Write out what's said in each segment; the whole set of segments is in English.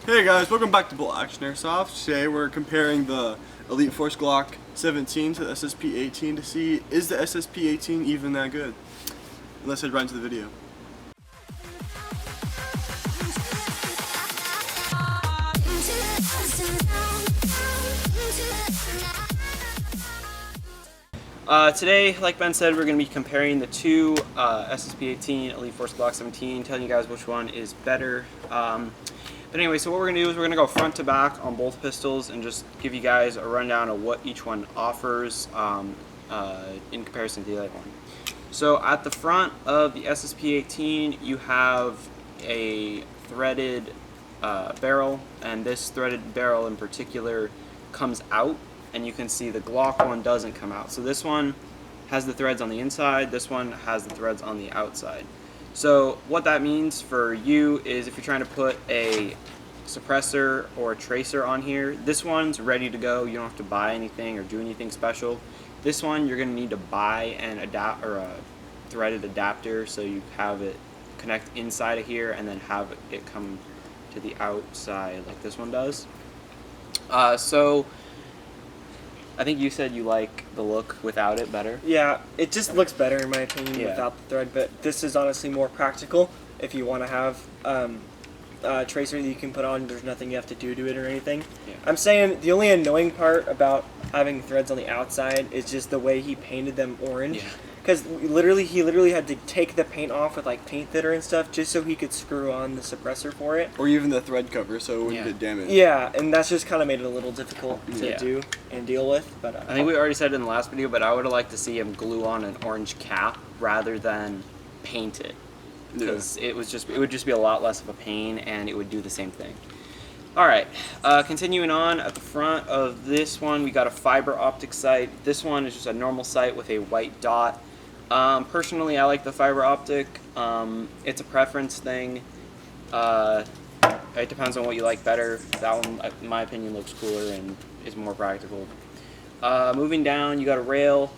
Hey guys, welcome back to Bolt Action Airsoft. Today we're comparing the Elite Force Glock 17 to the SSP-18 to see, is the SSP-18 even that good? Let's head right into the video. Today, like Ben said, we're going to be comparing the two SSP-18, Elite Force Glock 17, telling you guys which one is better. But anyway, so what we're going to do is we're going to go front to back on both pistols and just give you guys a rundown of what each one offers in comparison to the other one. So at the front of the SSP-18, you have a threaded barrel, and this threaded barrel in particular comes out, and you can see the Glock one doesn't come out. So this one has the threads on the inside, this one has the threads on the outside. So what that means for you is if you're trying to put a suppressor or a tracer on here, this one's ready to go. You don't have to buy anything or do anything special. This one you're going to need to buy an a threaded adapter, so you have it connect inside of here and then have it come to the outside like this one does. So I think you said you like the look without it better. Yeah, it just looks better in my opinion without the thread, but this is honestly more practical if you want to have a tracer that you can put on. There's nothing you have to do to it or anything. Yeah. I'm saying the only annoying part about having threads on the outside is just the way he painted them orange. Yeah. Because he literally had to take the paint off with like paint thinner and stuff just so he could screw on the suppressor for it. Or even the thread cover so it wouldn't get damaged. Yeah, and that's just kind of made it a little difficult to do and deal with. But I think we already said it in the last video, but I would have liked to see him glue on an orange cap rather than paint it. Because it would just be a lot less of a pain and it would do the same thing. Alright, continuing on, at the front of this one we got a fiber optic sight. This one is just a normal sight with a white dot. Personally, I like the fiber optic. It's a preference thing. It depends on what you like better. That one, in my opinion, looks cooler and is more practical. Moving down, you got a rail.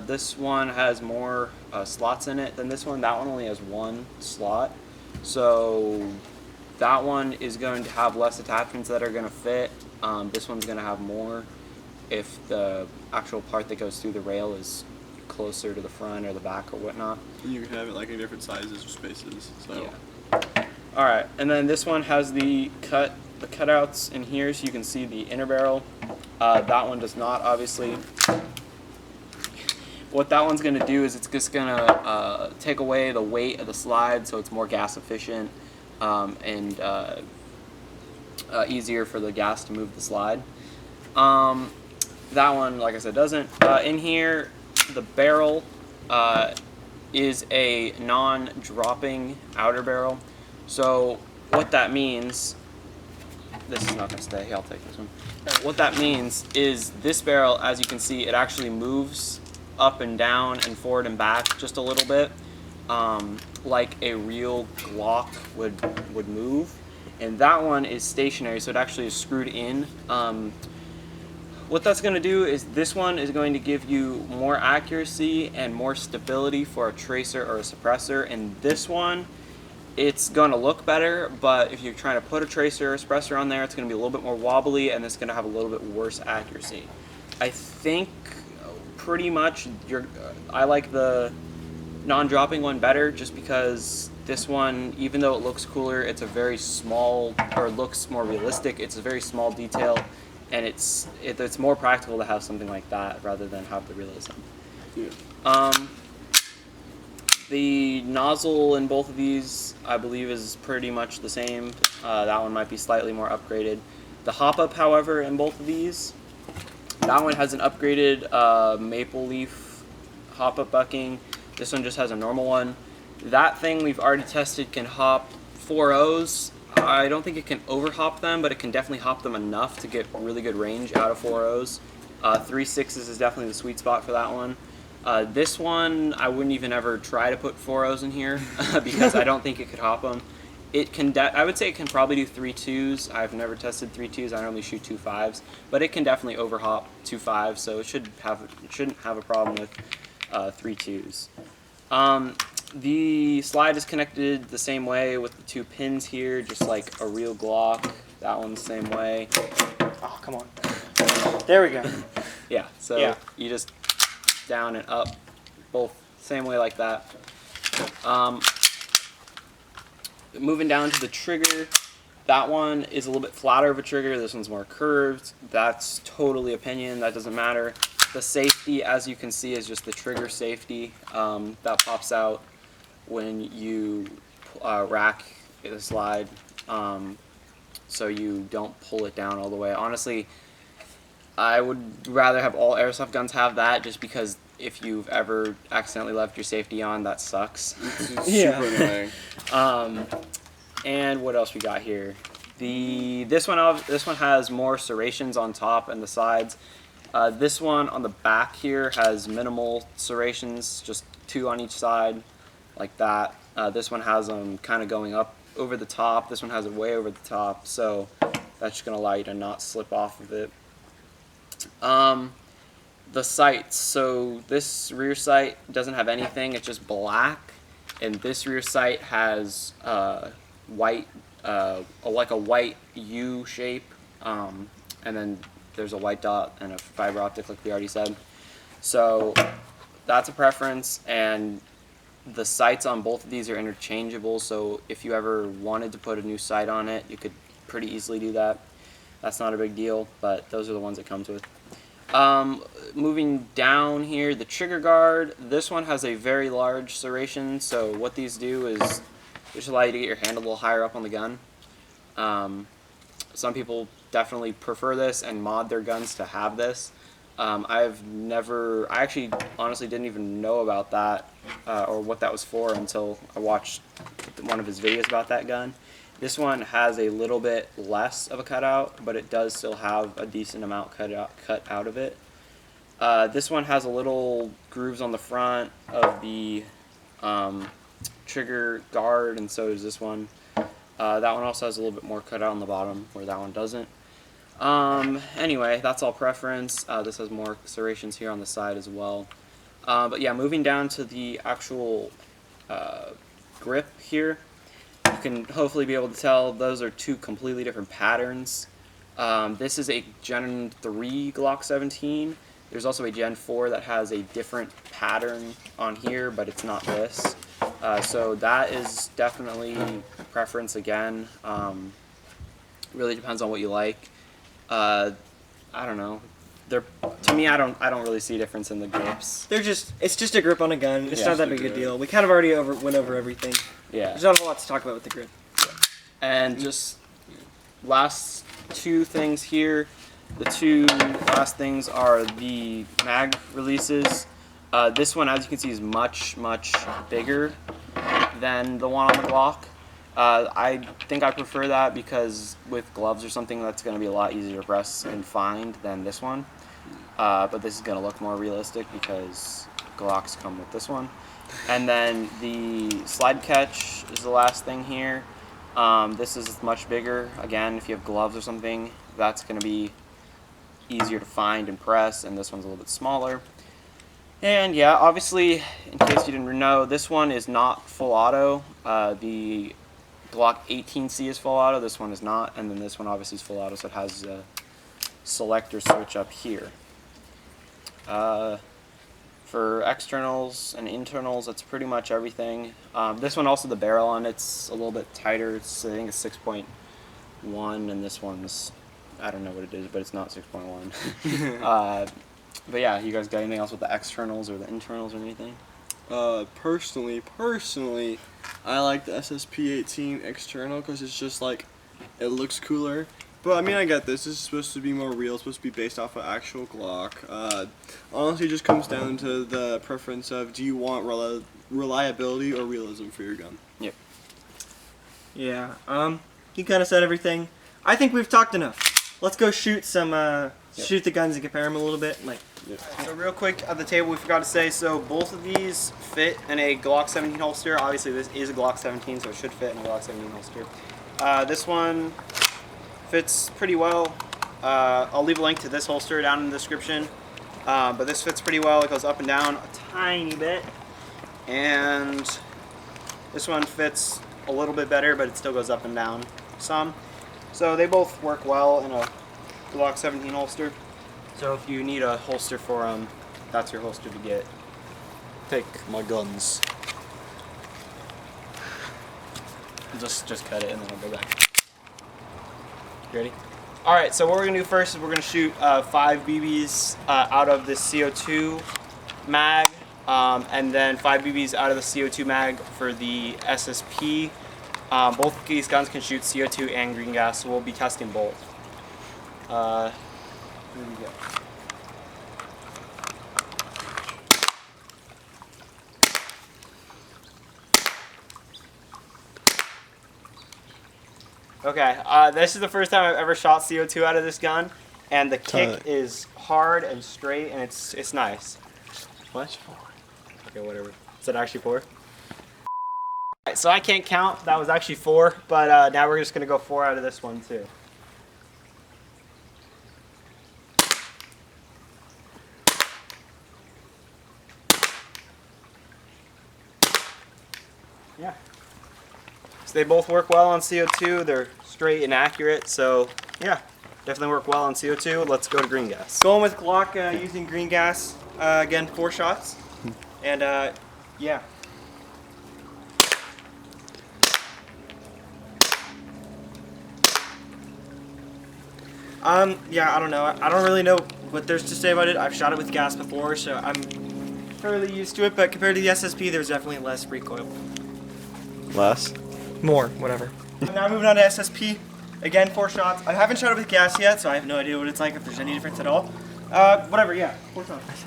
This one has more slots in it than this one. That one only has one slot. So that one is going to have less attachments that are going to fit. This one's going to have more if the actual part that goes through the rail is closer to the front or the back or whatnot. And you can have it like in different sizes or spaces. So. Yeah. Alright, and then this one has the cutouts in here so you can see the inner barrel. That one does not, obviously. What that one's going to do is it's just going to take away the weight of the slide so it's more gas efficient and easier for the gas to move the slide. That one, like I said, doesn't. In here, the barrel is a non-dropping outer barrel. So what that means, this is not going to stay, I'll take this one. What that means is this barrel, as you can see, it actually moves up and down and forward and back just a little bit, like a real Glock would move. And that one is stationary, so it actually is screwed in. What that's going to do is this one is going to give you more accuracy and more stability for a tracer or a suppressor, and this one, it's going to look better, but if you're trying to put a tracer or a suppressor on there, it's going to be a little bit more wobbly and it's going to have a little bit worse accuracy. I think pretty much I like the non-dropping one better just because this one, even though it looks cooler, it's a very small, or looks more realistic, it's a very small detail. And it's more practical to have something like that rather than have the realism. Yeah. The nozzle in both of these, I believe, is pretty much the same. That one might be slightly more upgraded. The hop-up, however, in both of these, that one has an upgraded maple leaf hop-up bucking. This one just has a normal one. That thing we've already tested can hop 4.0s. I don't think it can overhop them, but it can definitely hop them enough to get really good range out of 4.0s. 3.6s is definitely the sweet spot for that one. This one, I wouldn't even ever try to put 4.0s in here because I don't think it could hop them. It can. I would say it can probably do 3.2s. I've never tested 3.2s. I normally shoot 2.5s, but it can definitely overhop 2.5s, so it shouldn't have a problem with 3.2s. The slide is connected the same way with the two pins here, just like a real Glock. That one's the same way. Oh, come on. There we go. Yeah, so you just down and up, both same way like that. Moving down to the trigger, that one is a little bit flatter of a trigger. This one's more curved. That's totally opinion. That doesn't matter. The safety, as you can see, is just the trigger safety that pops out when you rack the slide, so you don't pull it down all the way. Honestly, I would rather have all airsoft guns have that, just because if you've ever accidentally left your safety on, that sucks. It's super annoying. And what else we got here? This one has more serrations on top and the sides. This one on the back here has minimal serrations, just 2 on each side, like that. This one has them kind of going up over the top. This one has it way over the top, so that's just going to allow you to not slip off of it. The sights. So this rear sight doesn't have anything. It's just black, and this rear sight has white, like a white U shape, and then there's a white dot and a fiber optic, like we already said. So that's a preference, and the sights on both of these are interchangeable, so if you ever wanted to put a new sight on it, you could pretty easily do that. That's not a big deal, but those are the ones it comes with. Moving down here, the trigger guard, this one has a very large serration, so what these do is just allow you to get your hand a little higher up on the gun. Some people definitely prefer this and mod their guns to have this. I actually honestly didn't even know about that or what that was for until I watched one of his videos about that gun. This one has a little bit less of a cutout, but it does still have a decent amount cut out of it. This one has a little grooves on the front of the trigger guard, and so does this one. That one also has a little bit more cut out on the bottom, where that one doesn't. Anyway, that's all preference. This has more serrations here on the side as well. But yeah, moving down to the actual grip here, you can hopefully be able to tell those are 2 completely different patterns. This is a Gen 3 Glock 17. There's also a Gen 4 that has a different pattern on here, but it's not this. So that is definitely preference again. Really depends on what you like. I don't know. To me, I don't really see a difference in the grips. It's just a grip on a gun. It's not that big a deal. We kind of already went over everything. Yeah. There's not a whole lot to talk about with the grip. And just last 2 things here. The 2 last things are the mag releases. This one, as you can see, is much bigger than the one on the Glock. I think I prefer that because with gloves or something, that's going to be a lot easier to press and find than this one. But this is going to look more realistic because Glocks come with this one. And then the slide catch is the last thing here. This is much bigger. Again, if you have gloves or something, that's going to be easier to find and press, and this one's a little bit smaller. And yeah, obviously, in case you didn't know, this one is not full auto. The Glock 18C is full auto, this one is not, and then this one obviously is full auto, so it has a selector switch up here. For externals and internals, that's pretty much everything. This one also, the barrel on it's a little bit tighter. I think it's 6.1, and this one's, I don't know what it is, but it's not 6.1. But yeah, you guys got anything else with the externals or the internals or anything? Personally, I like the SSP-18 external because it's just like, it looks cooler. But I mean, I get this. This is supposed to be more real. It's supposed to be based off of actual Glock. Honestly, it just comes down to the preference of, do you want reliability or realism for your gun? Yep. Yeah. You kind of said everything. I think we've talked enough. Let's go shoot some. Shoot the guns and compare them a little bit. So real quick at the table, we forgot to say, so both of these fit in a Glock 17 holster. Obviously, this is a Glock 17, so it should fit in a Glock 17 holster. This one fits pretty well. I'll leave a link to this holster down in the description. But this fits pretty well. It goes up and down a tiny bit. And this one fits a little bit better, but it still goes up and down some. So they both work well in a Glock 17 holster. So if you need a holster for them, that's your holster to get. Take my guns. Just cut it and then I'll go back. You ready? All right, so what we're gonna do first is we're gonna shoot 5 BBs out of this CO2 mag, and then 5 BBs out of the CO2 mag for the SSP. Both of these guns can shoot CO2 and green gas, so we'll be testing both. Here we go. Okay, this is the first time I've ever shot CO2 out of this gun, and the kick is hard and straight, and it's nice. What? Okay, whatever. Is that actually 4? Alright, so I can't count. That was actually 4, but now we're just gonna go 4 out of this one too. Yeah. So they both work well on CO2. They're straight and accurate. So yeah, definitely work well on CO2. Let's go to green gas. Going with Glock using green gas. Again, 4 shots. And yeah. Yeah, I don't know. I don't really know what there's to say about it. I've shot it with gas before, so I'm fairly used to it. But compared to the SSP, there's definitely less recoil. Less? More, whatever. Now moving on to SSP. Again, 4 shots. I haven't shot it with gas yet, so I have no idea what it's like, if there's any difference at all. Whatever, yeah, 4 shots.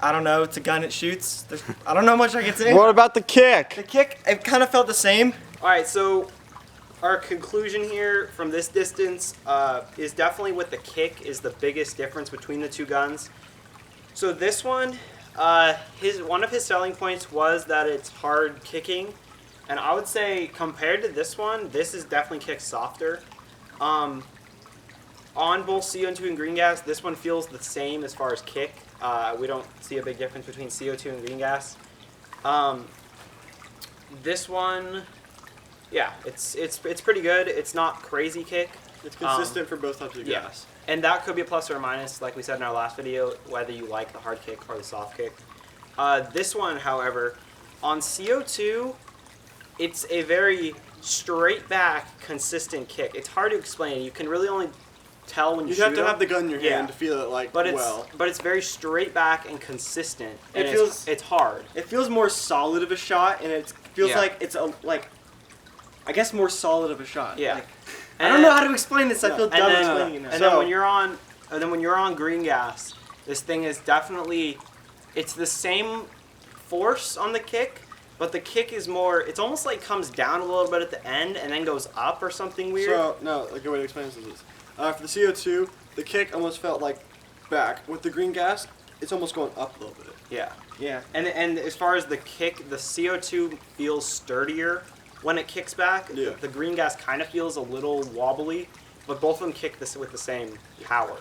I don't know, it's a gun, it shoots. I don't know much I can say. What about the kick? The kick, it kind of felt the same. Alright, so our conclusion here from this distance is definitely with the kick is the biggest difference between the 2 guns. So this one, one of his selling points was that it's hard kicking, and I would say compared to this one, this is definitely kicked softer. On both CO2 and green gas, this one feels the same as far as kick. We don't see a big difference between CO2 and green gas. This one, yeah, it's pretty good. It's not crazy kick. It's consistent for both types of gas. And that could be a plus or a minus, like we said in our last video, whether you like the hard kick or the soft kick. This one, however, on CO2, it's a very straight back, consistent kick. It's hard to explain. You can really only tell when you shoot have to them. have the gun in your hand to feel it like but well. But it's very straight back and consistent. And It it's hard. It feels more solid of a shot, and it feels like it's I guess more solid of a shot. Yeah. Like, I don't know how to explain this. I feel dumb explaining it now. And then when you're on green gas, this thing is definitely, it's the same force on the kick, but the kick is more, it's almost like comes down a little bit at the end and then goes up or something weird. So, no, like a way to explain this is, for the CO2, the kick almost felt like back. With the green gas, it's almost going up a little bit. Yeah. Yeah. And as far as the kick, the CO2 feels sturdier when it kicks back. Yeah. The green gas kind of feels a little wobbly, but both of them kick this with the same power.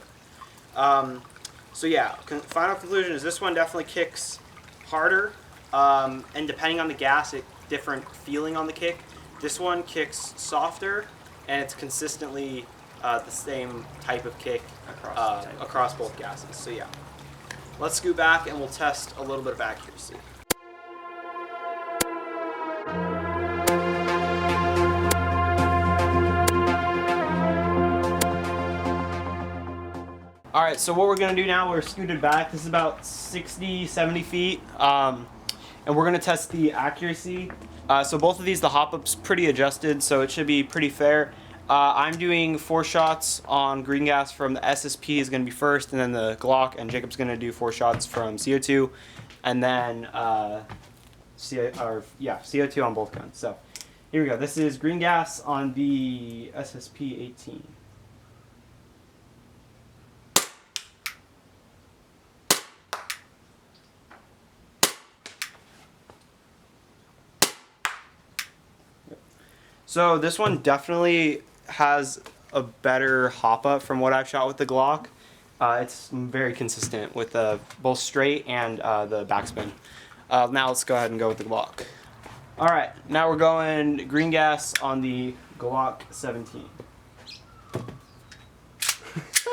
So yeah, final conclusion is this one definitely kicks harder, and depending on the gas, different feeling on the kick. This one kicks softer, and it's consistently the same type of kick across both gases. So yeah, let's scoot back and we'll test a little bit of accuracy. Alright, so what we're going to do now, we're scooted back. This is about 60, 70 feet. And we're going to test the accuracy. So both of these, the hop-up's pretty adjusted, so it should be pretty fair. I'm doing 4 shots on green gas from the SSP is going to be first, and then the Glock, and Jacob's going to do 4 shots from CO2, and then CO2 on both guns. So here we go. This is green gas on the SSP-18. So this one definitely has a better hop up from what I've shot with the Glock. It's very consistent with both straight and the backspin. Now let's go ahead and go with the Glock. All right, now we're going green gas on the Glock 17.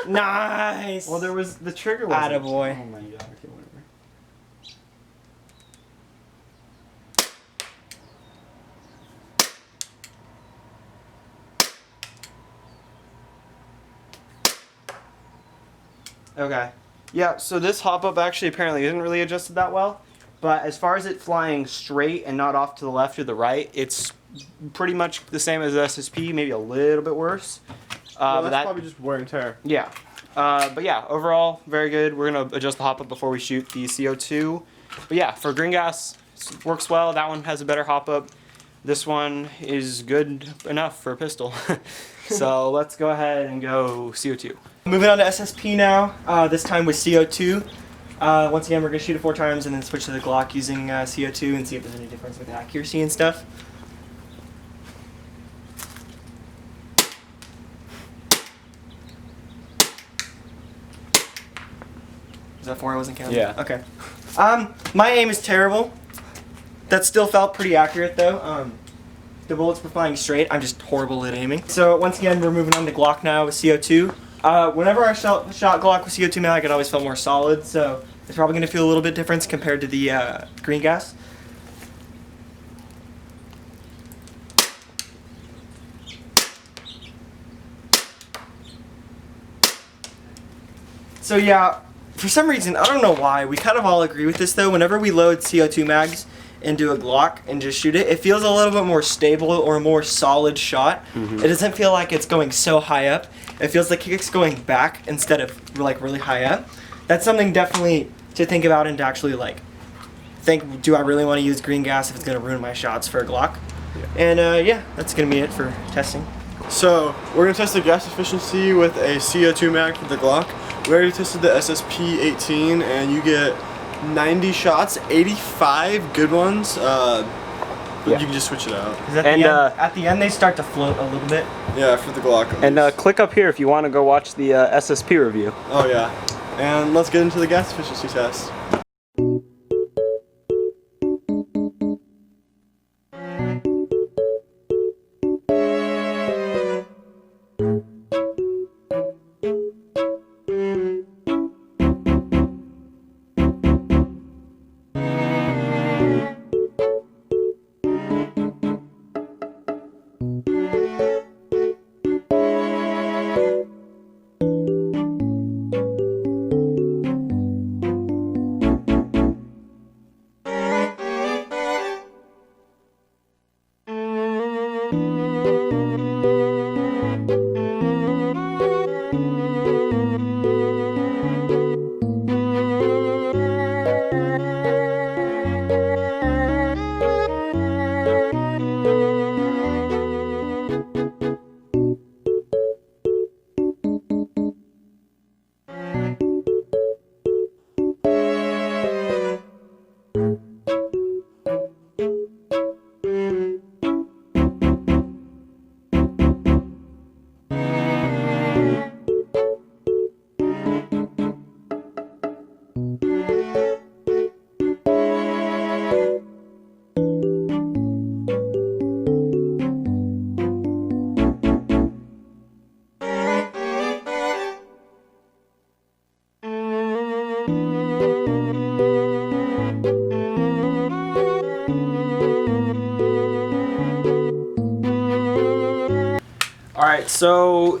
Nice. Well, there was the trigger was. Attaboy. Oh my god. Okay, whatever. Okay. Yeah, so this hop-up actually apparently isn't really adjusted that well. But as far as it flying straight and not off to the left or the right, it's pretty much the same as the SSP, maybe a little bit worse. Well, that's probably just wear and tear. Yeah. But yeah, overall, very good. We're going to adjust the hop-up before we shoot the CO2. But yeah, for green gas, it works well. That one has a better hop-up. This one is good enough for a pistol. So let's go ahead and go CO2. Moving on to SSP now, this time with CO2. Once again, we're going to shoot it 4 times and then switch to the Glock using CO2 and see if there's any difference with accuracy and stuff. Is that 4? I wasn't counting? Yeah. Okay. My aim is terrible. That still felt pretty accurate though. The bullets were flying straight. I'm just horrible at aiming. So once again, we're moving on to Glock now with CO2. Whenever I shot Glock with CO2 mag, it always felt more solid, so it's probably going to feel a little bit different compared to the green gas. So yeah, for some reason, I don't know why, we kind of all agree with this though. Whenever we load CO2 mags into a Glock and just shoot it, it feels a little bit more stable or a more solid shot. It doesn't feel like it's going so high up. It feels like it's going back instead of like really high up. That's something definitely to think about and to actually like think, do I really want to use green gas if it's going to ruin my shots for a Glock? And yeah, that's going to be it for testing. So we're going to test the gas efficiency with a CO2 mag for the Glock. We already tested the SSP-18 and you get 90 shots, 85 good ones. You can just switch it out. At the end they start to float a little bit. Yeah, for the Glock. And click up here if you want to go watch the SSP review. Oh yeah. And let's get into the gas efficiency test. Alright, so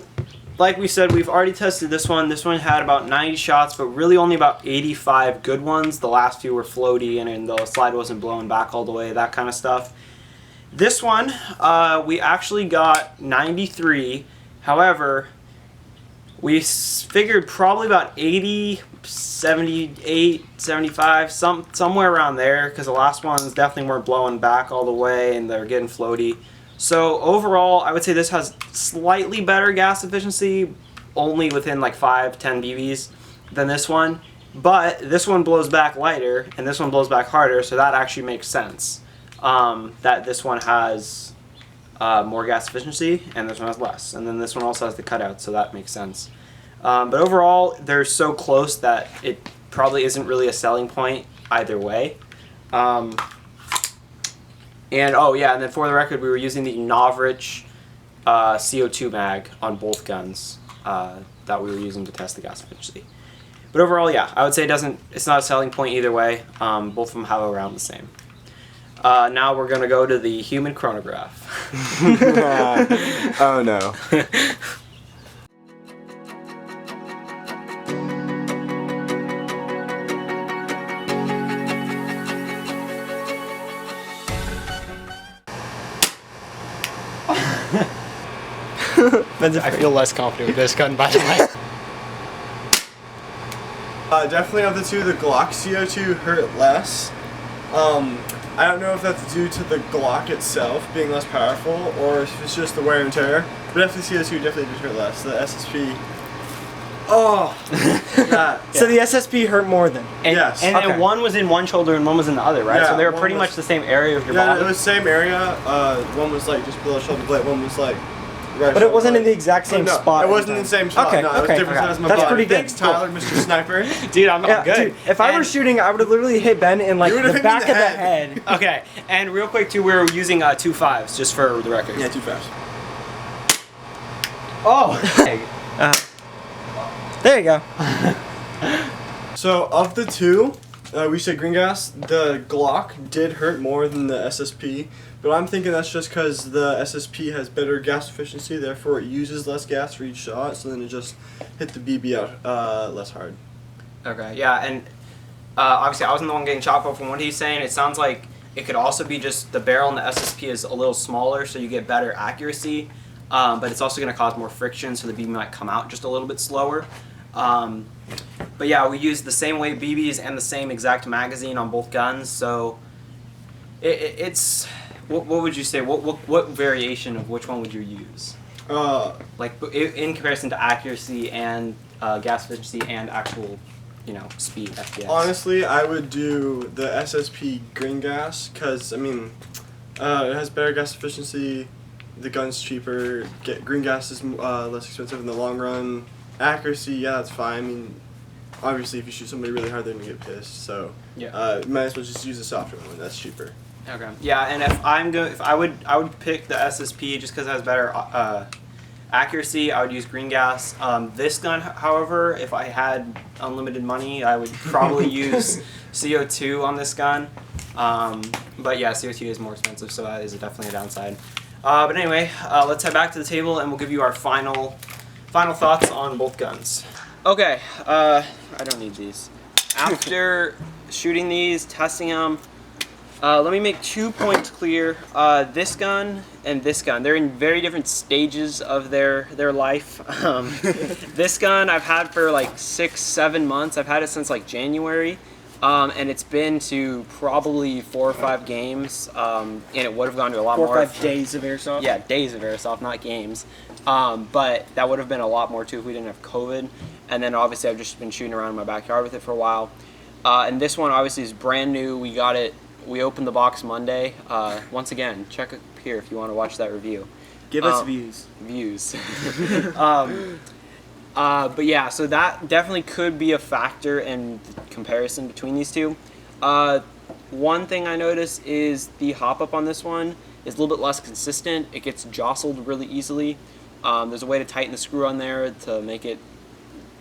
like we said, we've already tested this one. This one had about 90 shots, but really only about 85 good ones. The last few were floaty and the slide wasn't blowing back all the way, that kind of stuff. This one, we actually got 93. However, we figured probably about 80, 78, 75, somewhere around there, because the last ones definitely weren't blowing back all the way and they're getting floaty. So overall, I would say this has slightly better gas efficiency, only within like 5-10 BBs than this one. But this one blows back lighter and this one blows back harder, so that actually makes sense. That this one has more gas efficiency and this one has less. And then this one also has the cutout, so that makes sense. But overall, they're so close that it probably isn't really a selling point either way. And oh yeah, and then for the record, we were using the Novritsch CO2 mag on both guns that we were using to test the gas efficiency. But overall, yeah, I would say it's not a selling point either way. Both of them have around the same. Now we're gonna go to the human chronograph. Oh no. I feel less confident with this gun, by the way. Definitely of the two, the Glock CO2 hurt less. I don't know if that's due to the Glock itself being less powerful or if it's just the wear and tear, but definitely CO2 definitely did hurt less. The SSP. Oh, that. So the SSP hurt more than. And, Yes. and, Okay. and one was in one shoulder and one was in the other, right? Yeah, So they were one pretty was- much the same area of your Yeah, body. it was same area. One was like just below shoulder blade. One was like right. But it wasn't shoulder in the blade. exact same no, spot. It wasn't in the same spot. Okay, No, it was okay, different okay. size of my That's body. pretty good. Thanks, Tyler, Mr. Sniper. Dude, I'm Yeah, good. dude, if I were And- shooting, I would have literally hit Ben in like You would've the hit me in back the of the head. head. Okay, and real quick too, we were using 2.5s just for the record. Yeah, too fast. Oh. There you go. So of the two, we said green gas. The Glock did hurt more than the SSP, but I'm thinking that's just because the SSP has better gas efficiency, therefore it uses less gas for each shot, so then it just hit the BB out less hard. Okay, yeah, and obviously I wasn't the one getting shot, but from what he's saying, it sounds like it could also be just the barrel in the SSP is a little smaller, so you get better accuracy, but it's also going to cause more friction, so the BB might come out just a little bit slower. But yeah, we use the same weight BBs and the same exact magazine on both guns, so it's what would you say? What variation of which one would you use? Like in comparison to accuracy and gas efficiency and actual, speed FPS. Honestly, I would do the SSP green gas because I mean, it has better gas efficiency. The gun's cheaper. Green gas is less expensive in the long run. Accuracy, yeah, that's fine. I mean, obviously, if you shoot somebody really hard, they're gonna get pissed. So, Yeah. might as well just use the softer one. That's cheaper. Okay. Yeah, and if I would pick the SSP just because it has better accuracy. I would use green gas. This gun, however, if I had unlimited money, I would probably use CO2 on this gun. But yeah, CO2 is more expensive, so that is definitely a downside. But anyway, let's head back to the table and we'll give you our final thoughts on both guns. Okay, I don't need these. After shooting these, testing them, let me make 2 points clear. This gun and this gun, they're in very different stages of their life. This gun I've had for like 6-7 months. I've had it since like January. And it's been to probably 4 or 5 games, and it would have gone to a lot 4 more. or 5 days of airsoft. Yeah, days of airsoft, not games. But that would have been a lot more too if we didn't have COVID. And then obviously I've just been shooting around in my backyard with it for a while. And this one obviously is brand new. We got it. We opened the box Monday. Once again, check up here if you want to watch that review. Give us views. Views. But yeah, so that definitely could be a factor in comparison between these two. One thing I noticed is the hop up on this one is a little bit less consistent. It gets jostled really easily. There's a way to tighten the screw on there to make it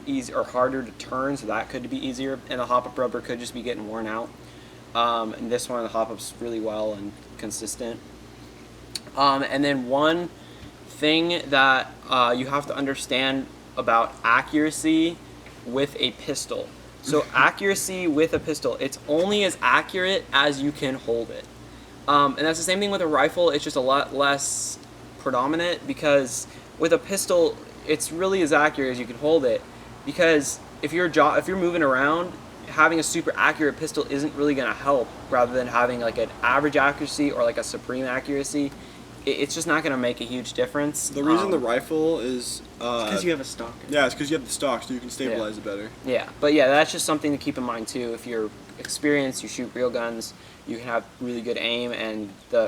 easy or harder to turn, so that could be easier. And the hop up rubber could just be getting worn out. And this one, the hop up's really well and consistent. And then one thing that you have to understand about accuracy with a pistol. So accuracy with a pistol, it's only as accurate as you can hold it. And that's the same thing with a rifle. It's just a lot less predominant because with a pistol, it's really as accurate as you can hold it. Because if you're moving around, having a super accurate pistol isn't really going to help. Rather than having like an average accuracy or like a supreme accuracy, it's just not going to make a huge difference. The reason the rifle is Because you have a stock. yeah, it's because you have the stock, so you can stabilize it better. Yeah, but yeah, that's just something to keep in mind too. If you're experienced, you shoot real guns, you can have really good aim, and the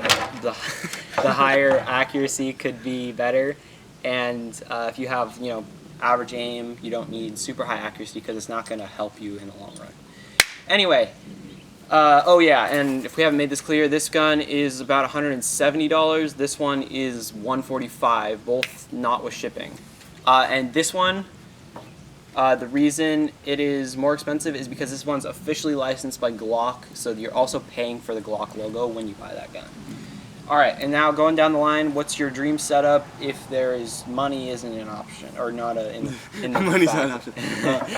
higher accuracy could be better. And if you have average aim, you don't need super high accuracy because it's not going to help you in the long run. Anyway, Oh yeah, and if we haven't made this clear, this gun is about $170. This one is $145, both not with shipping. And this one, the reason it is more expensive is because this one's officially licensed by Glock, so you're also paying for the Glock logo when you buy that gun. All right, and now going down the line, what's your dream setup if money isn't an option, or not in the Money's not an option.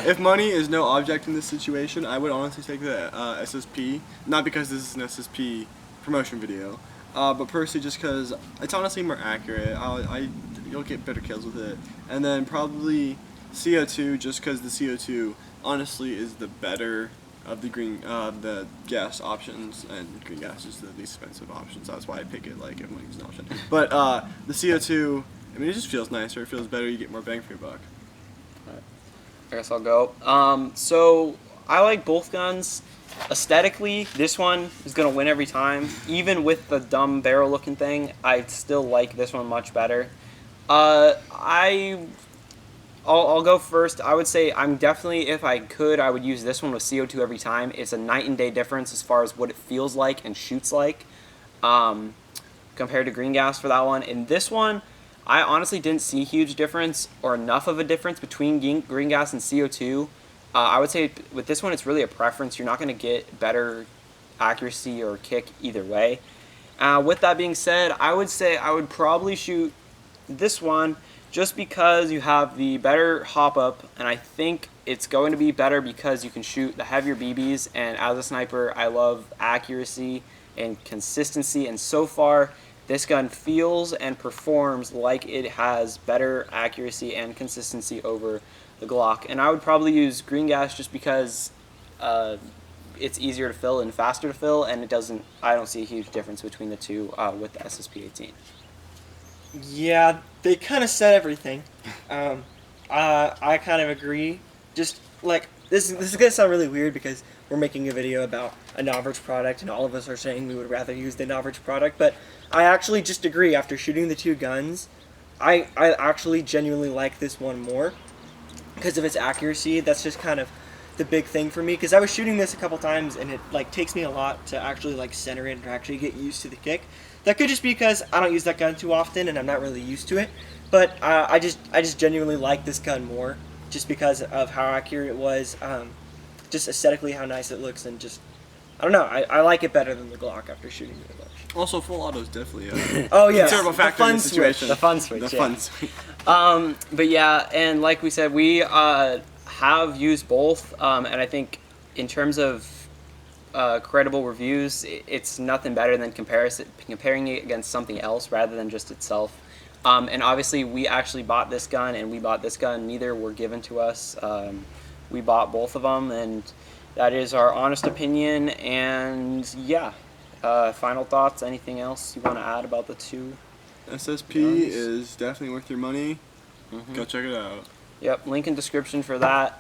If money is no object in this situation, I would honestly take the SSP, not because this is an SSP promotion video, but personally just because it's honestly more accurate. You'll get better kills with it, and then probably CO2, just because the CO2 honestly is the better of the gas options, and green gas is the least expensive option, so that's why I pick it like if money's an option. But the CO2, I mean, it just feels nicer, it feels better, you get more bang for your buck. Right. I guess I'll go. So I like both guns. Aesthetically, this one is gonna win every time. Even with the dumb barrel looking thing, I still like this one much better. I'll go first. I would say I'm definitely, if I could, I would use this one with CO2 every time. It's a night and day difference as far as what it feels like and shoots like compared to green gas for that one. In this one, I honestly didn't see a huge difference or enough of a difference between green gas and CO2. I would say with this one, it's really a preference. You're not going to get better accuracy or kick either way. With that being said, I would say I would probably shoot this one just because you have the better hop up, and I think it's going to be better because you can shoot the heavier BBs, and as a sniper I love accuracy and consistency, and so far this gun feels and performs like it has better accuracy and consistency over the Glock. And I would probably use green gas just because it's easier to fill and faster to fill, and I don't see a huge difference between the two with the SSP-18. Yeah, they kind of said everything. I kind of agree. Just like this is gonna sound really weird because we're making a video about a Novritsch product, and all of us are saying we would rather use the Novritsch product. But I actually just agree. After shooting the two guns, I actually genuinely like this one more because of its accuracy. That's just kind of the big thing for me, because I was shooting this a couple times and it like takes me a lot to actually like center it or actually get used to the kick. That could just be because I don't use that gun too often and I'm not really used to it, but I just genuinely like this gun more just because of how accurate it was, just aesthetically how nice it looks, and just I don't know, I like it better than the Glock after shooting it a bunch. Also, full auto is definitely oh yeah, considerable factor in the situation. The fun switch. The fun switch. But yeah, and like we said, we have used both, and I think in terms of credible reviews, it's nothing better than comparing it against something else rather than just itself. And obviously, we actually bought this gun, and we bought this gun. Neither were given to us. We bought both of them, and that is our honest opinion. And yeah, final thoughts? Anything else you want to add about the two? SSP guns? is definitely worth your money. Go check it out. Yep, link in description for that.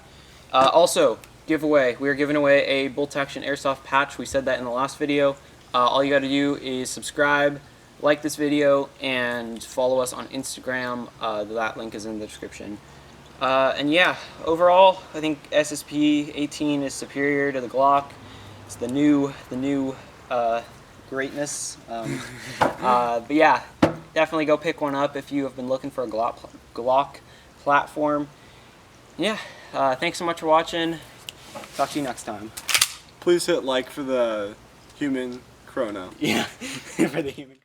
Also, giveaway. We are giving away a bolt action airsoft patch. We said that in the last video. All you got to do is subscribe, like this video, and follow us on Instagram. That link is in the description. And yeah, overall, I think SSP-18 is superior to the Glock. It's the new greatness. But yeah, definitely go pick one up if you have been looking for a Glock platform. Yeah, thanks so much for watching. Talk to you next time. Please hit like for the human chrono. Yeah, for the human